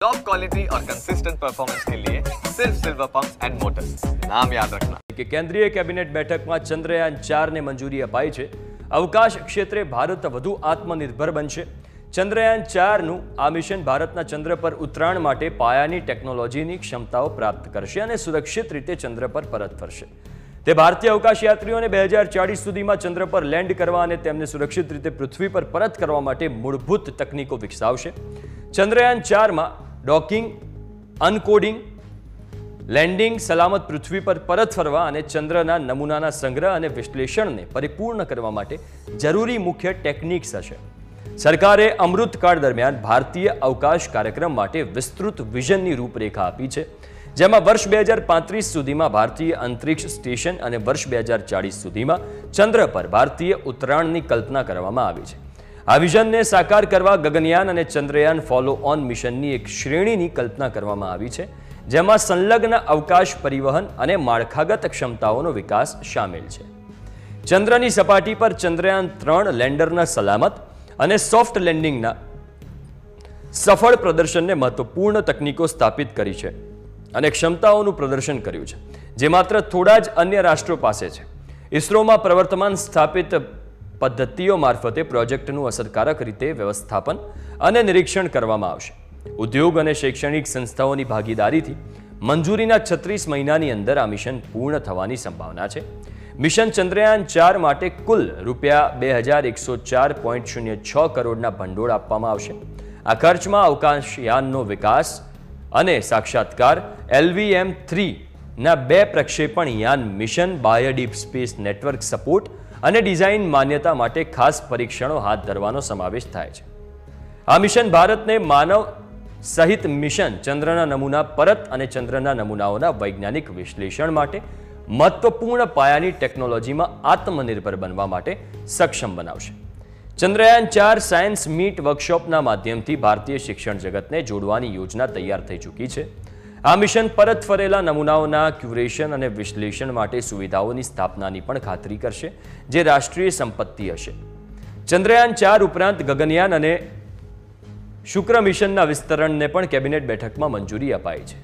Top quality और consistent performance के लिए सिर्फ सिल्वर पंप्स एंड मोटर्स, नाम याद रखना। કે કેન્દ્રીય કેબિનેટ બેઠકમાં ચંદ્રયાન 4 ને મંજૂરી અપાઈ છે। અવકાશ ક્ષેત્રે ભારત વધુ આત્મનિર્ભર બનશે। ચંદ્રયાન 4 નું આ મિશન ભારતના ચંદ્ર પર ઉતરાણ માટે પાયાની ટેકનોલોજીની ક્ષમતાઓ પ્રાપ્ત કરશે અને સુરક્ષિત રીતે ચંદ્ર પર પરત ફરશે। તે ભારતીય અવકાશ યાત્રીઓને 2040 સુધીમાં ચંદ્ર પર લેન્ડ કરવા અને તેમને સુરક્ષિત રીતે પૃથ્વી પર પરત કરવા માટે મૂળભૂત તકનીકો વિકસાવશે। ચંદ્રયાન 4 માં ડોકિંગ, અનકોડિંગ, લેન્ડિંગ, સલામત પૃથ્વી પર પરત ફરવા અને ચંદ્રના નમૂનાના સંગ્રહ અને વિશ્લેષણને પરિપૂર્ણ કરવા માટે જરૂરી મુખ્ય ટેકનિક્સ હશે। સરકારે અમૃતકાળ દરમિયાન ભારતીય અવકાશ કાર્યક્રમ માટે વિસ્તૃત વિઝનની રૂપરેખા આપી છે, જેમાં વર્ષ 2035 સુધીમાં ભારતીય અંતરિક્ષ સ્ટેશન અને વર્ષ 2040 સુધીમાં ચંદ્ર પર ભારતીય ઉતરાણની કલ્પના કરવામાં આવી છે। આ વિઝનને સાકાર કરવા ગગનયાન અને ચંદ્રયાન ફોલો ઓન મિશનની એક શ્રેણીની કલ્પના કરવામાં આવી છે, જેમાં સંલગ્ન અવકાશ પરિવહન અને માળખાગત ક્ષમતાઓનો વિકાસ શામેલ છે। ચંદ્રની સપાટી પર ચંદ્રયાન 3 લેન્ડરના સલામત અને સોફ્ટ લેન્ડિંગના સફળ પ્રદર્શનને મહત્વપૂર્ણ તકનીકો સ્થાપિત કરી છે અને ક્ષમતાઓનું પ્રદર્શન કર્યું છે, જે માત્ર થોડા જ અન્ય રાષ્ટ્રો પાસે છે। ઇસરોમાં પ્રવર્તમાન સ્થાપિત પદ્ધતિઓ મારફતે પ્રોજેક્ટનું અસરકારક રીતે વ્યવસ્થાપન અને નિરીક્ષણ કરવામાં આવશે। ઉદ્યોગ અને શૈક્ષણિક સંસ્થાઓની ભાગીદારીથી મંજૂરીના 36 મહિનાની અંદર આ મિશન પૂર્ણ થવાની સંભાવના છે। મિશન ચંદ્રયાન 4 માટે કુલ રૂપિયા 2104.06 કરોડના ભંડોળ આપવામાં આવશે। આ ખર્ચમાં અવકાશયાનનો વિકાસ અને સાક્ષાત્કાર, LVM-3 ના 2 પ્રક્ષેપણ યાન મિશન, બાહ્ય ડીપ સ્પેસ નેટવર્ક સપોર્ટ અને ડિઝાઇન માન્યતા માટે ખાસ પરીક્ષણો હાથ ધરવાનો સમાવેશ થાય છે। આ મિશન ભારતને માનવ સહિત મિશન ચંદ્રના નમૂના પરત અને ચંદ્રના નમૂનાઓના વૈજ્ઞાનિક વિશ્લેષણ માટે મહત્વપૂર્ણ પાયાની ટેકનોલોજીમાં આત્મનિર્ભર બનવા માટે સક્ષમ બનાવશે। ચંદ્રયાન 4 સાયન્સ મીટ વર્કશોપના માધ્યમથી ભારતીય શિક્ષણ જગતને જોડવાની યોજના તૈયાર થઈ ચૂકી છે। આ મિશન પરત ફરેલા નમૂનાઓના ક્યુરેશન અને વિશ્લેષણ માટે સુવિધાઓની સ્થાપનાની પણ ખાતરી કરશે, જે રાષ્ટ્રીય સંપત્તિ હશે। ચંદ્રયાન 4 ઉપરાંત ગગનયાન અને શુક્ર મિશનના વિસ્તરણને પણ કેબિનેટ બેઠકમાં મંજૂરી અપાઈ છે।